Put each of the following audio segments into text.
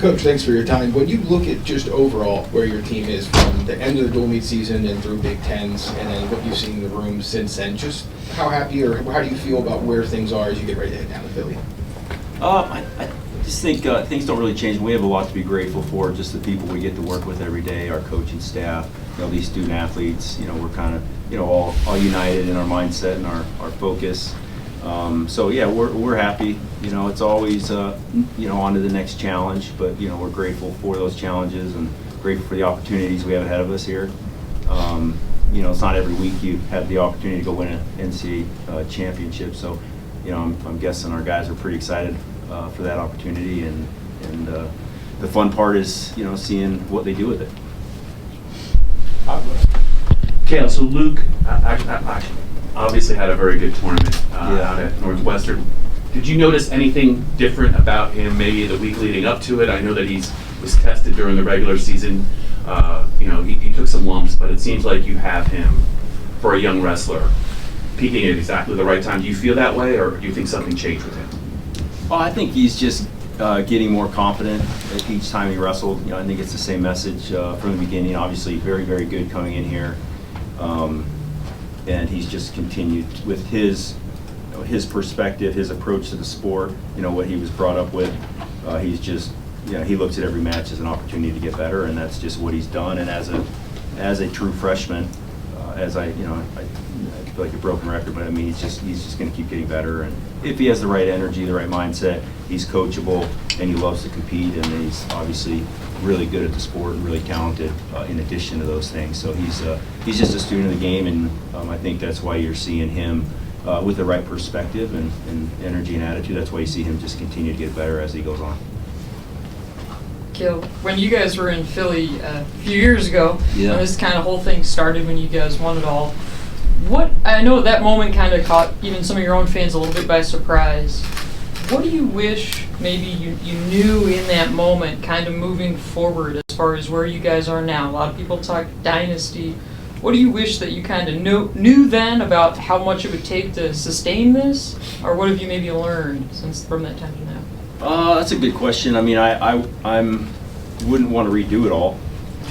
Coach, thanks for your time. When you look at just overall where your team is from the end of the dual meet season and through Big Tens, and then what you've seen in the room since then, just how happy or how do you feel about where things are as you get ready to head down to Philly? I just think things don't really change. We have a lot to be grateful for, just the people we get to work with every day, our coaching staff, these student athletes. We're kind of, all united in our mindset and our focus. So yeah, we're happy. It's always on to the next challenge, but we're grateful for those challenges and grateful for the opportunities we have ahead of us here. It's not every week you have the opportunity to go win an NCAA championship, so I'm guessing our guys are pretty excited for that opportunity, and the fun part is seeing what they do with it. Cael, so Luke obviously had a very good tournament out at Northwestern. Did you notice anything different about him maybe the week leading up to it? I know that was tested during the regular season. He took some lumps, but it seems like you have him, for a young wrestler, peaking at exactly the right time. Do you feel that way, or do you think something changed with him? Well, I think he's just getting more confident each time he wrestled. I think it's the same message from the beginning. Obviously, very, very good coming in here. And he's just continued with his perspective, his approach to the sport, what he was brought up with. He's just, he looks at every match as an opportunity to get better, and that's just what he's done. And as a true freshman, I feel like a broken record, but I mean, he's just going to keep getting better. And if he has the right energy, the right mindset, he's coachable, and he loves to compete, and he's obviously really good at the sport and really talented in addition to those things. So he's just a student of the game, and I think that's why you're seeing him with the right perspective and energy and attitude. That's why you see him just continue to get better as he goes on. Cael, when you guys were in Philly a few years ago, this kind of whole thing started when you guys won it all. I know that moment kind of caught even some of your own fans a little bit by surprise. What do you wish maybe you knew in that moment, kind of moving forward as far as where you guys are now? A lot of people talk dynasty. What do you wish that you kind of knew then about how much it would take to sustain this? Or what have you maybe learned from that time to now? That's a good question. I mean, I wouldn't want to redo it all.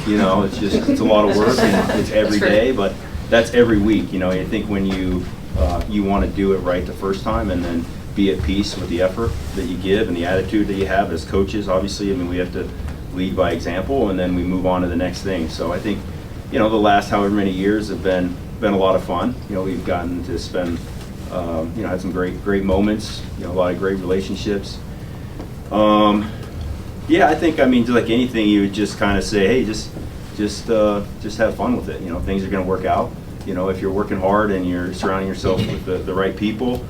It's a lot of work, and it's every day, but that's every week. I think when you want to do it right the first time, and then be at peace with the effort that you give and the attitude that you have as coaches. Obviously, I mean, we have to lead by example, and then we move on to the next thing. So I think, the last however many years have been a lot of fun. We've gotten to spend, had some great moments. A lot of great relationships. I think, I mean, like anything, you would just kind of say, hey, just have fun with it. Things are going to work out. If you're working hard and you're surrounding yourself with the right people.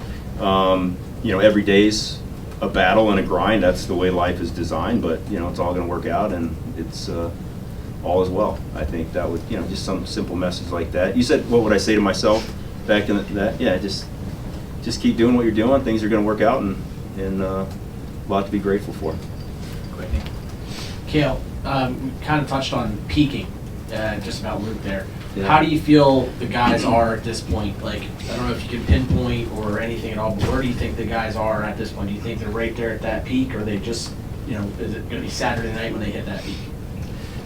Every day's a battle and a grind. That's the way life is designed, but it's all going to work out, and it's all is well. I think that would, just some simple message like that. You said, what would I say to myself back in that? Yeah, just keep doing what you're doing. Things are going to work out, and a lot to be grateful for. Cael, we kind of touched on peaking, just about Luke there. Yeah. How do you feel the guys are at this point? Like, I don't know if you can pinpoint or anything at all, but where do you think the guys are at this point? Do you think they're right there at that peak, or they just, is it going to be Saturday night when they hit that peak?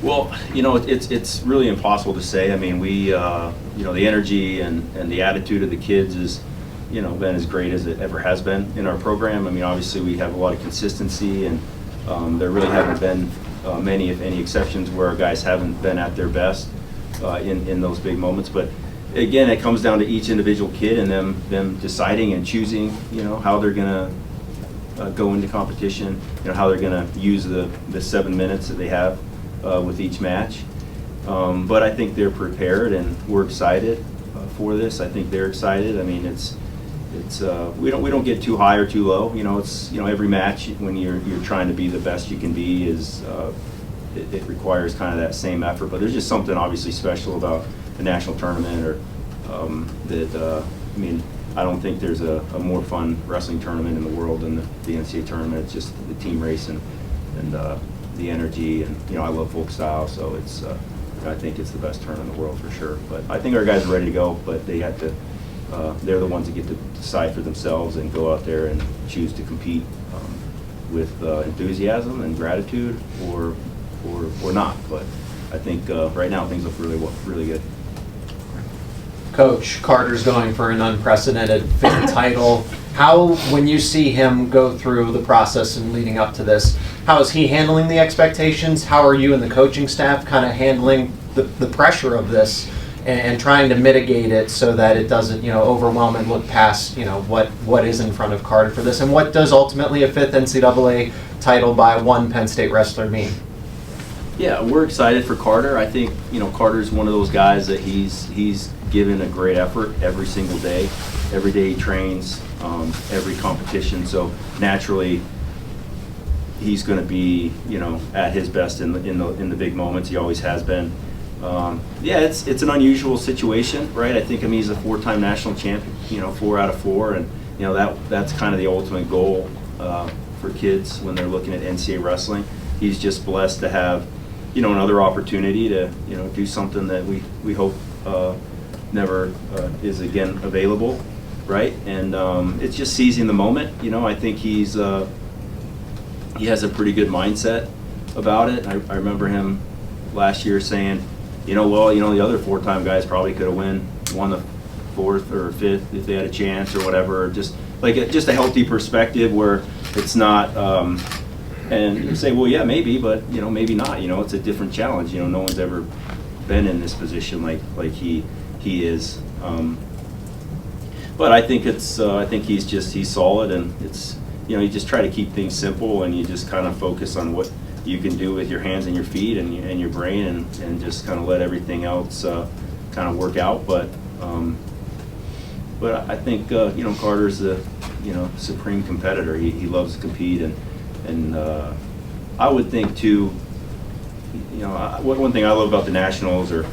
Well, it's really impossible to say. I mean, we, the energy and the attitude of the kids is, been as great as it ever has been in our program. I mean, obviously we have a lot of consistency, and there really haven't been many, if any, exceptions where our guys haven't been at their best. In those big moments, but again, it comes down to each individual kid and them deciding and choosing, how they're gonna go into competition, how they're gonna use the 7 minutes that they have with each match. But I think they're prepared, and we're excited for this. I think they're excited. I mean, it's we don't get too high or too low. It's every match when you're trying to be the best you can be is. It requires kind of that same effort, but there's just something obviously special about the national tournament, or I mean, I don't think there's a more fun wrestling tournament in the world than the NCAA tournament. It's just the team race and the energy, and I love folk style, so I think it's the best tournament in the world for sure. But I think our guys are ready to go, but they have to. They're the ones that get to decide for themselves and go out there and choose to compete with enthusiasm and gratitude, or not. But I think right now things look really good. Coach, Carter's going for an unprecedented 5th title. How, when you see him go through the process and leading up to this, how is he handling the expectations? How are you and the coaching staff kind of handling the pressure of this and trying to mitigate it so that it doesn't, overwhelm and look past, what is in front of Carter for this? And what does ultimately a 5th NCAA title by one Penn State wrestler mean? Yeah, we're excited for Carter. I think, Carter's one of those guys that he's given a great effort every single day. Every day he trains, every competition. So naturally, he's going to be, at his best in the big moments. He always has been. Yeah, it's an unusual situation, right? I think he's a 4-time national champion, 4 out of 4, and that's kind of the ultimate goal for kids when they're looking at NCAA wrestling. He's just blessed to have, another opportunity to, do something that we hope never is again available, right? And it's just seizing the moment. I think he has a pretty good mindset about it. I remember him last year saying, the other 4-time guys probably could have won the 4th or 5th if they had a chance or whatever. Just a healthy perspective where it's not. And you say, well, yeah, maybe, but maybe not. It's a different challenge. No one's ever been in this position like he is. But I think he's solid, and it's you just try to keep things simple, and you just kind of focus on what you can do with your hands and your feet and your brain, and just kind of let everything else kind of work out. But I think Carter's a supreme competitor. He loves to compete, and I would think too. One thing I love about the Nationals, or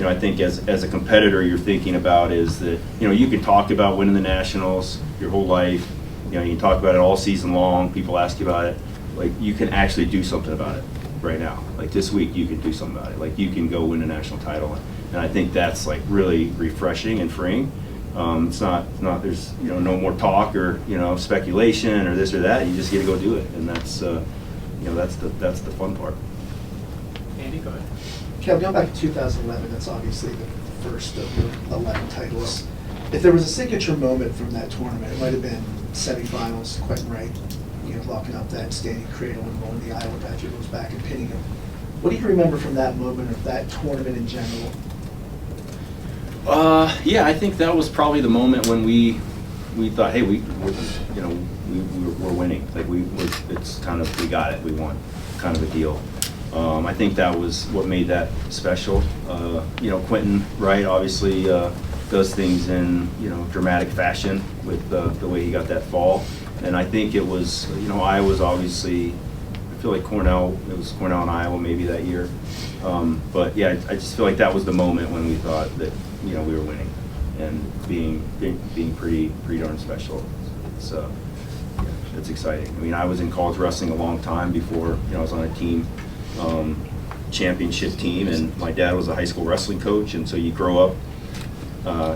I think as a competitor, you're thinking about is that you can talk about winning the Nationals your whole life. You can talk about it all season long. People ask you about it. Like, you can actually do something about it right now. Like this week, you can do something about it. Like, you can go win a national title, and I think that's like really refreshing and freeing. It's not. There's no more talk or speculation or this or that. You just get to go do it, and that's that's the fun part. Andy, go ahead. Cael, going back to 2011, that's obviously the first of your 11 titles. If there was a signature moment from that tournament, it might have been semifinals, Quentin Wright, locking up that standing cradle and rolling the Iowa badger goes back and pinning him. What do you remember from that moment, of that tournament in general? Yeah, I think that was probably the moment when we thought, hey, we're winning. Like it's kind of, we got it, we won, kind of a deal. I think that was what made that special. Quentin Wright obviously does things in dramatic fashion with the way he got that fall, and I think it was Iowa's obviously. I feel like it was Cornell and Iowa maybe that year, but yeah, I just feel like that was the moment when we thought that we were winning and being pretty darn special. It's exciting. I mean, I was in college wrestling a long time before I was on a team. Championship team, and my dad was a high school wrestling coach, and so you grow up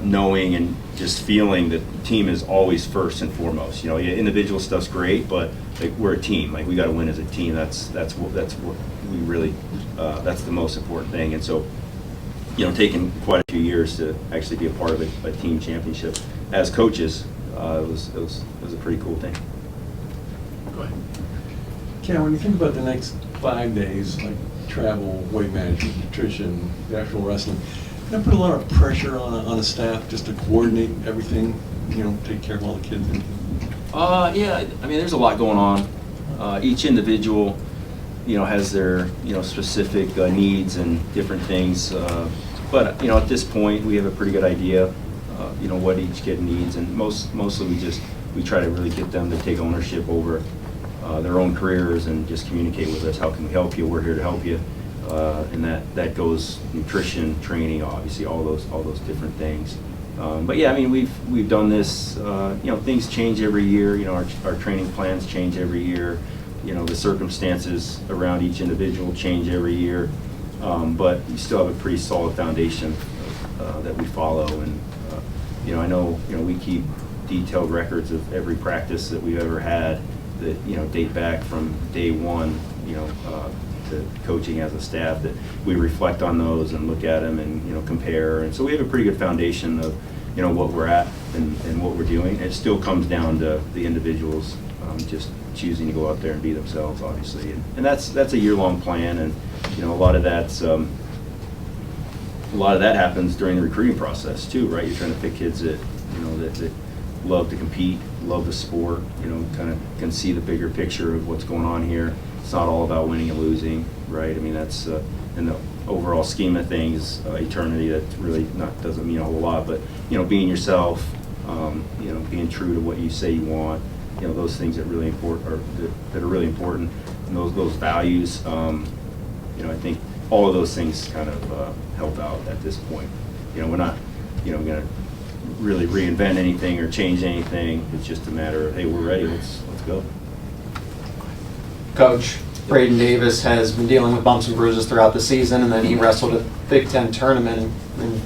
knowing and just feeling that the team is always first and foremost. Individual stuff's great, but like, we're a team. Like, we got to win as a team. That's what we really. That's the most important thing. And so, taking quite a few years to actually be a part of a team championship as coaches, it was a pretty cool thing. Go ahead. Cael, when you think about the next 5 days, like travel, weight management, nutrition, the actual wrestling, can that put a lot of pressure on a staff just to coordinate everything, take care of all the kids? Yeah, I mean, there's a lot going on. Each individual, has their, specific needs and different things. But at this point, we have a pretty good idea, what each kid needs, and mostly we try to really get them to take ownership over their own careers and just communicate with us. How can we help you? We're here to help you. And that goes nutrition, training, obviously, all those different things. But yeah, I mean, we've done this. Things change every year. Our training plans change every year. The circumstances around each individual change every year. But you still have a pretty solid foundation that we follow. And I know we keep detailed records of every practice that we've ever had. that, you know, date back from day one, you know, to coaching as a staff, that we reflect on those and look at them and, you know, compare. And so we have a pretty good foundation of, you know, what we're at and what we're doing. It still comes down to the individuals just choosing to go out there and be themselves, obviously. And that's a year-long plan, and, you know, a lot of that happens during the recruiting process too, right? You're trying to pick kids that, you know, that love to compete, love the sport, you know, kind of can see the bigger picture of what's going on here. It's not all about winning and losing, right? I mean, that's in the overall scheme of things, eternity, that really doesn't mean a whole lot, but, you know, being yourself, you know, being true to what you say you want, you know, those things that really important, or that are really important, and those values, you know, I think all of those things kind of help out at this point. You know, we're not, you know, going to really reinvent anything or change anything. It's just a matter of, hey, we're ready, let's go. Coach, Braden Davis has been dealing with bumps and bruises throughout the season, and then he wrestled a Big Ten tournament, and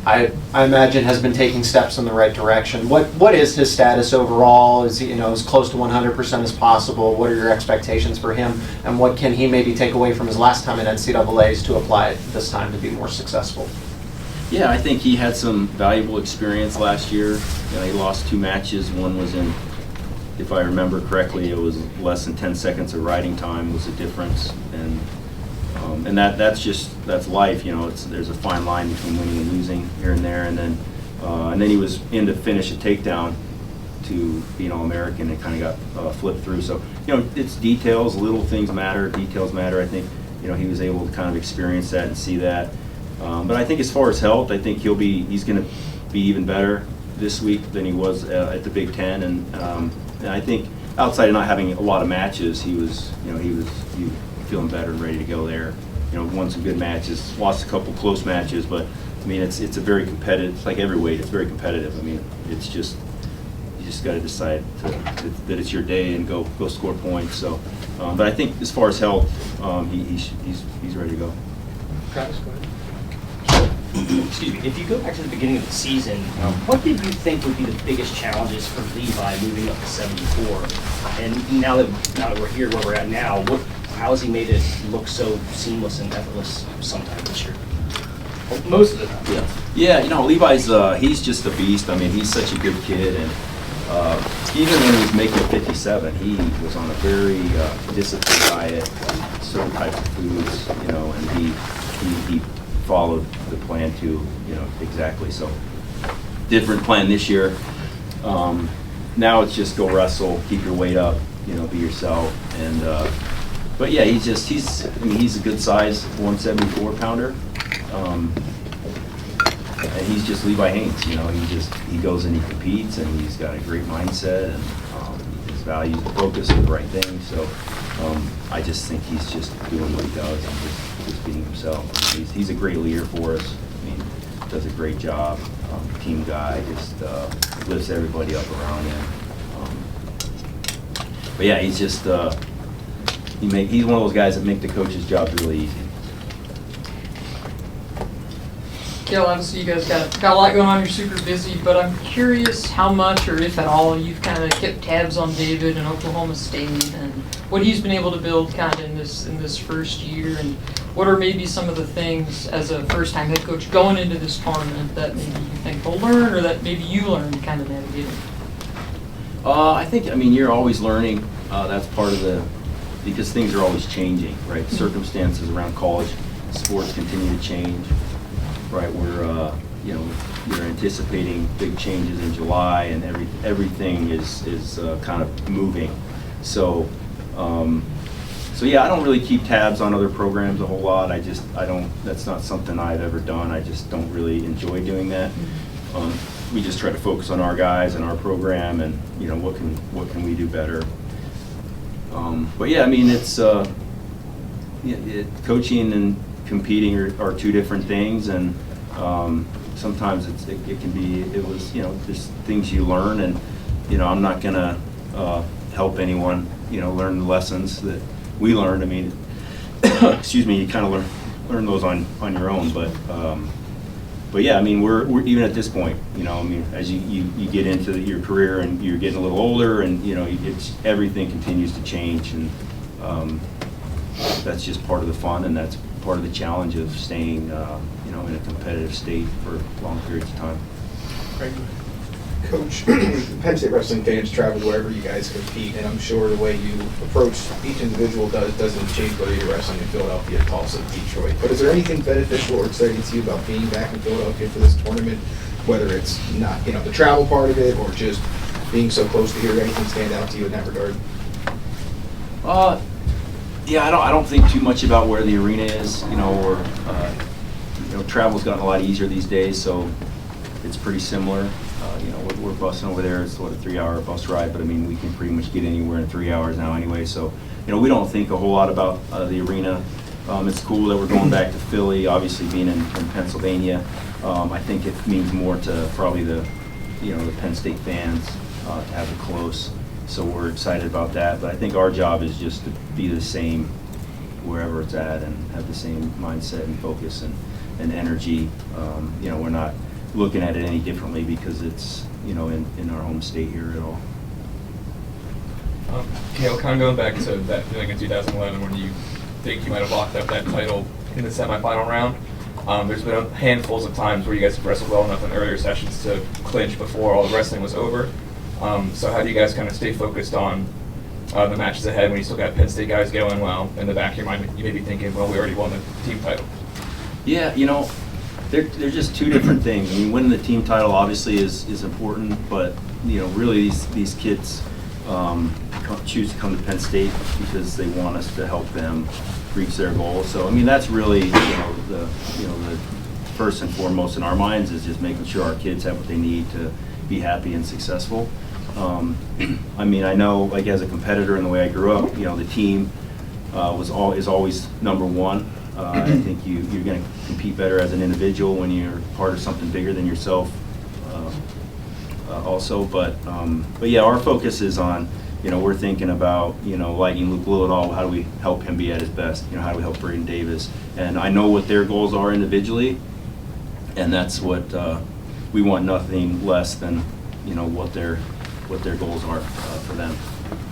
I imagine has been taking steps in the right direction. What is his status overall? Is he, you know, as close to 100% as possible? What are your expectations for him, and what can he maybe take away from his last time in NCAAs to apply it this time to be more successful? Yeah, I think he had some valuable experience last year. You know, he lost 2 matches. One was in, if I remember correctly, it was less than 10 seconds of riding time was the difference, and that's life. You know, there's a fine line between winning and losing here and there, and then he was in to finish a takedown to be an All-American and kind of got flipped through. So, you know, it's details, little things matter, details matter. I think, you know, he was able to kind of experience that and see that. But I think as far as health, I think he's going to be even better this week than he was at the Big Ten, and I think outside of not having a lot of matches, he was feeling better and ready to go there. You know, won some good matches, lost a couple close matches, but I mean, it's a very competitive. It's like every weight, it's very competitive. I mean, it's just you just got to decide that it's your day and go score points. So, but I think as far as health, he's ready to go. Travis, go ahead. Excuse me, if you go back to the beginning of the season, what did you think would be the biggest challenges for Levi moving up to 74? And now that we're here where we're at now, how has he made it look so seamless and effortless sometime this year? Well, most of the time. Yeah, you know, Levi's he's just a beast. I mean, he's such a good kid, and even when he was making 57, he was on a very disciplined diet, certain types of foods, you know, and he followed the plan to, you know, exactly. So different plan this year. Now it's just go wrestle, keep your weight up, you know, be yourself. And but yeah, he's a good size 174 pounder. And he's just Levi Haines, you know, he goes and he competes, and he's got a great mindset, and his values and focus on the right thing. So I just think he's just doing what he does and just being himself. I mean, he's a great leader for us. I mean, does a great job. Team guy, just lifts everybody up around him. But yeah, he's just he's one of those guys that make the coach's job really easy. Cael, obviously you guys got a lot going on, you're super busy, but I'm curious how much, or if at all, you've kind of kept tabs on David and Oklahoma State and what he's been able to build kind of in this first year, and what are maybe some of the things as a first-time head coach going into this tournament that maybe you think they'll learn, or that maybe you learned to kind of navigate it? I mean, you're always learning. That's part of because things are always changing, right? Mm-hmm. Circumstances around college sports continue to change. Right, we're you're anticipating big changes in July, and everything is kind of moving. So yeah, I don't really keep tabs on other programs a whole lot. I don't. That's not something I've ever done. I just don't really enjoy doing that. We just try to focus on our guys and our program, and you know what can we do better. But yeah, I mean it's coaching and competing are two different things, and sometimes it can be just things you learn, and you know I'm not gonna help anyone learn the lessons that we learned. I mean, excuse me, you kind of learn those on your own, but but yeah, I mean, we're even at this point, you know, I mean, as you get into your career and you're getting a little older, and you know, everything continues to change, and that's just part of the fun, and that's part of the challenge of staying, you know, in a competitive state for long periods of time. Right. Coach, Penn State wrestling fans travel wherever you guys compete, and I'm sure the way you approach each individual doesn't change whether you're wrestling in Philadelphia, Tulsa, Detroit. But is there anything beneficial or exciting to you about being back in Philadelphia for this tournament, whether it's not, you know, the travel part of it or just being so close to here? Anything stand out to you in that regard? Yeah, I don't think too much about where the arena is, you know, or you know, travel's gotten a lot easier these days, so it's pretty similar. You know, we're busing over there. It's what, a 3-hour bus ride, but I mean, we can pretty much get anywhere in 3 hours now anyway. So, you know, we don't think a whole lot about the arena. It's cool that we're going back to Philly. Obviously, being in Pennsylvania, I think it means more to probably the Penn State fans to have it close. So we're excited about that. But I think our job is just to be the same wherever it's at and have the same mindset and focus and energy. You know, we're not looking at it any differently because it's, you know, in our home state here at all. Cael, kind of going back to that feeling in 2011 when you think you might have locked up that title in the semifinal round. There's been handfuls of times where you guys have wrestled well enough in earlier sessions to clinch before all the wrestling was over. So how do you guys kind of stay focused on the matches ahead when you still got Penn State guys going well? In the back of your mind, you may be thinking, well, we already won the team title. Yeah, you know, they're just two different things. I mean, winning the team title obviously is important, but you know, really these kids choose to come to Penn State because they want us to help them reach their goals. So I mean, that's really the first and foremost in our minds is just making sure our kids have what they need to be happy and successful. I mean, I know, like, as a competitor in the way I grew up, you know, the team is always number one. I think you're going to compete better as an individual when you're part of something bigger than yourself also. But yeah, our focus is on, you know, we're thinking about, you know, lighting Luke Lillidahl, how do we help him be at his best? You know, how do we help Braden Davis? And I know what their goals are individually, and that's what we want, nothing less than, you know, what their goals are for them.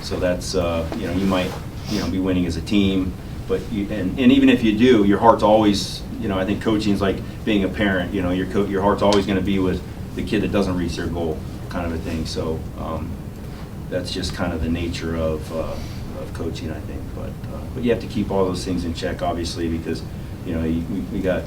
So that's, you know, you might, you know, be winning as a team, but and even if you do, your heart's always, you know, I think coaching is like being a parent. You know, your heart's always going to be with the kid that doesn't reach their goal, kind of a thing. So that's just kind of the nature of coaching, I think. But you have to keep all those things in check, obviously, because, you know, we got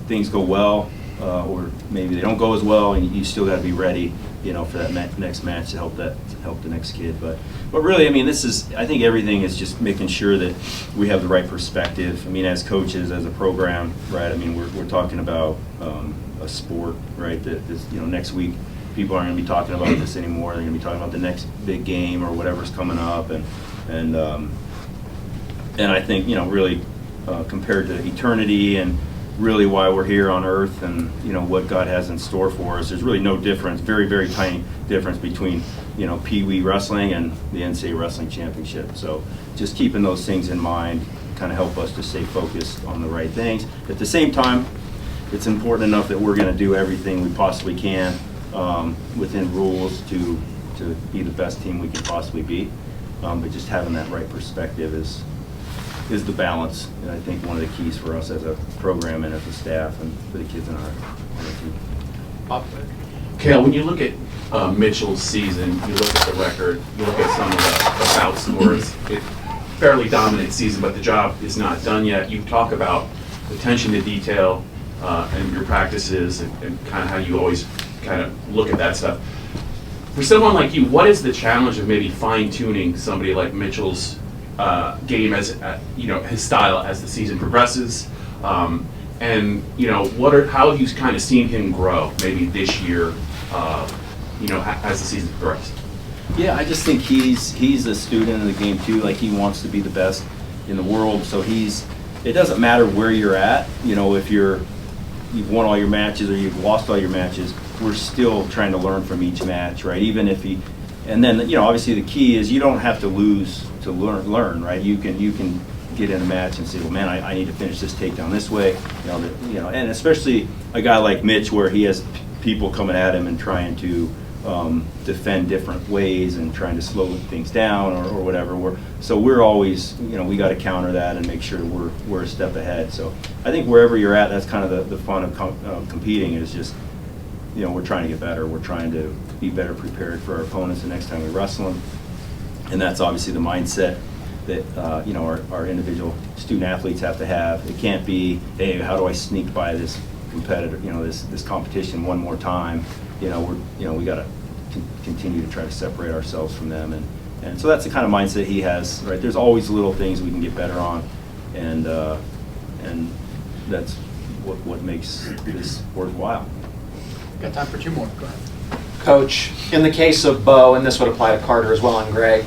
things go well, or maybe they don't go as well, and you still got to be ready, you know, for that next match to help the next kid. But really, I mean, I think everything is just making sure that we have the right perspective. I mean, as coaches, as a program, right? I mean, we're talking about a sport, right? That this, you know, next week people aren't going to be talking about this anymore. They're going to be talking about the next big game or whatever's coming up, and I think, you know, really compared to eternity and really why we're here on earth and, you know, what God has in store for us, there's really no difference, very, very tiny difference between, you know, Pee Wee wrestling and the NCAA wrestling championship. So just keeping those things in mind kind of help us to stay focused on the right things. At the same time, it's important enough that we're going to do everything we possibly can within rules to be the best team we can possibly be. But just having that right perspective is the balance, and I think one of the keys for us as a program and as a staff and for the kids in our team. Cael, when you look at Mitchell's season, you look at the record, you look at some of the bout scores, fairly dominant season, but the job is not done yet. You talk about attention to detail and your practices and kind of how you always kind of look at that stuff. For someone like you, what is the challenge of maybe fine-tuning somebody like Mitchell's game as you know, his style as the season progresses, and you know, how have you kind of seen him grow maybe this year, you know, as the season progresses? Yeah, I just think he's a student of the game too. Like, he wants to be the best in the world. So it doesn't matter where you're at. You know, if you've won all your matches or you've lost all your matches, we're still trying to learn from each match, right? Even if and then, you know, obviously the key is you don't have to lose to learn, right? You can get in a match and say, well, man, I need to finish this takedown this way, and especially a guy like Mitch where he has people coming at him and trying to defend different ways and trying to slow things down or whatever. So we're always, we got to counter that and make sure we're a step ahead. So I think wherever you're at, that's kind of the fun of competing is just, we're trying to get better. We're trying to be better prepared for our opponents the next time we wrestle them. And that's obviously the mindset that, our individual student athletes have to have. It can't be, hey, how do I sneak by this competitor, this competition one more time? We got to continue to try to separate ourselves from them, and so that's the kind of mindset he has. Right, there's always little things we can get better on, and that's what makes this worthwhile. Got time for 2 more. Go ahead. Coach, in the case of Bo, and this would apply to Carter as well and Greg,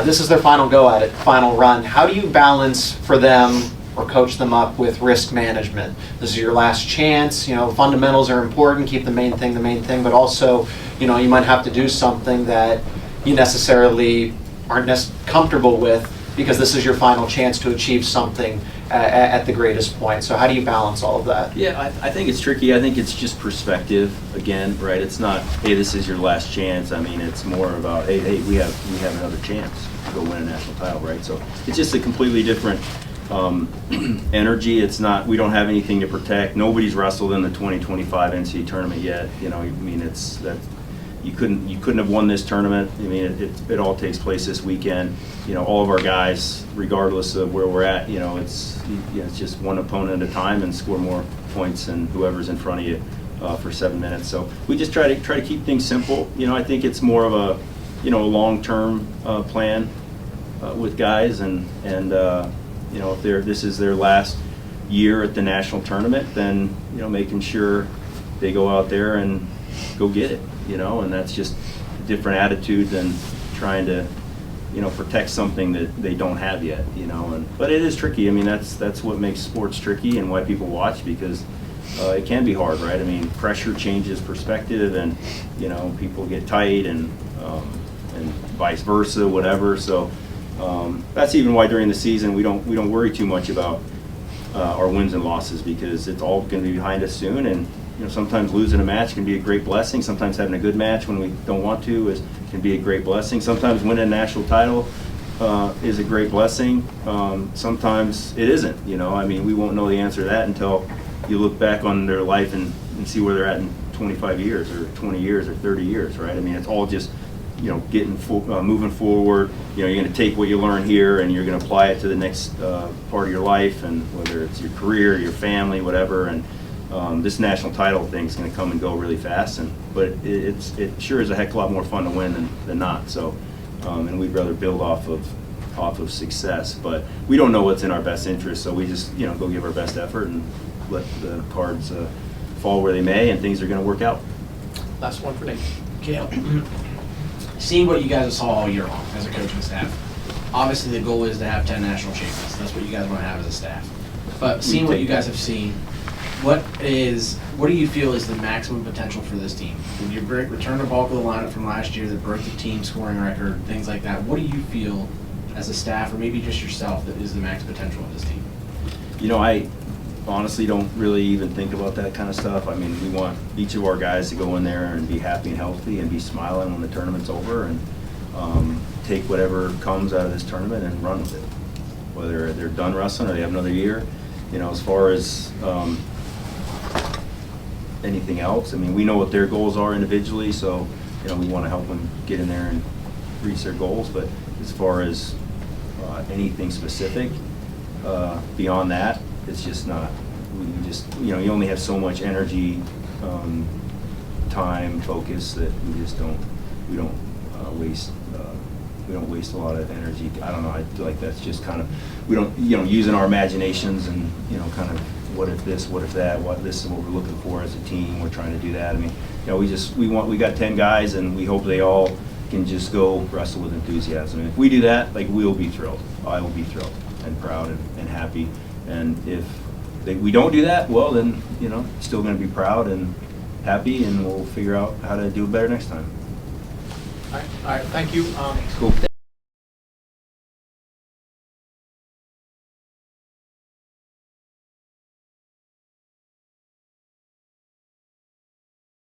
this is their final go at it, final run. How do you balance for them or coach them up with risk management? This is your last chance. Fundamentals are important. Keep the main thing, but also, you might have to do something that you necessarily aren't comfortable with because this is your final chance to achieve something at the greatest point. So how do you balance all of that? Yeah, I think it's tricky. I think it's just perspective again, right? It's not, hey, this is your last chance. I mean, it's more about, hey, we have another chance to go win a national title, right? So it's just a completely different energy. It's not, we don't have anything to protect. Nobody's wrestled in the 2025 NCAA tournament yet. It's that you couldn't have won this tournament. I mean, it all takes place this weekend. All of our guys, regardless of where we're at, it's just one opponent at a time and score more points than whoever's in front of you for 7 minutes. So we just try to keep things simple. I think it's more of a long-term plan with guys, and if this is their last year at the national tournament, then making sure they go out there and go get it, and that's just a different attitude than trying to protect something that they don't have yet, but it is tricky. I mean, that's what makes sports tricky and why people watch, because it can be hard, right? I mean, pressure changes perspective, and people get tight, and vice versa, whatever. So that's even why during the season we don't worry too much about our wins and losses, because it's all going to be behind us soon. And sometimes losing a match can be a great blessing. Sometimes having a good match when we don't want to can be a great blessing. Sometimes winning a national title is a great blessing. Sometimes it isn't. I mean, we won't know the answer to that until you look back on their life and see where they're at in 25 years or 20 years or 30 years, right? I mean, it's all just moving forward. You're going to take what you learn here and you're going to apply it to the next part of your life, and whether it's your career, your family, whatever. And this national title thing is going to come and go really fast, but it sure is a heck of a lot more fun to win than not. So, and we'd rather build off of success, but we don't know what's in our best interest, so we just go give our best effort and let the cards fall where they may, and things are going to work out. Last one for Nate. Cael, seeing what you guys saw all year long as a coaching staff, obviously the goal is to have 10 national champions. That's what you guys want to have as a staff. But seeing what you guys have seen, what do you feel is the maximum potential for this team? When you return the bulk of the lineup from last year that broke the team scoring record, things like that, what do you feel as a staff, or maybe just yourself, that is the max potential of this team? I honestly don't really even think about that kind of stuff. I mean, we want each of our guys to go in there and be happy and healthy and be smiling when the tournament's over, and take whatever comes out of this tournament and run with it. Whether they're done wrestling or they have another year, as far as anything else, I mean, we know what their goals are individually, so we want to help them get in there and reach their goals. But as far as anything specific beyond that, it's just not. We just you only have so much energy, time, focus, that we don't waste a lot of energy. I don't know. I feel like that's just kind of, we don't using our imaginations and kind of what if this, what if that, this is what we're looking for as a team. We're trying to do that. I mean, we got 10 guys, and we hope they all can just go wrestle with enthusiasm. And if we do that, we'll be thrilled. I will be thrilled and proud and happy. And if we don't do that, well, then still going to be proud and happy, and we'll figure out how to do it better next time. All right. Thank you. Cool.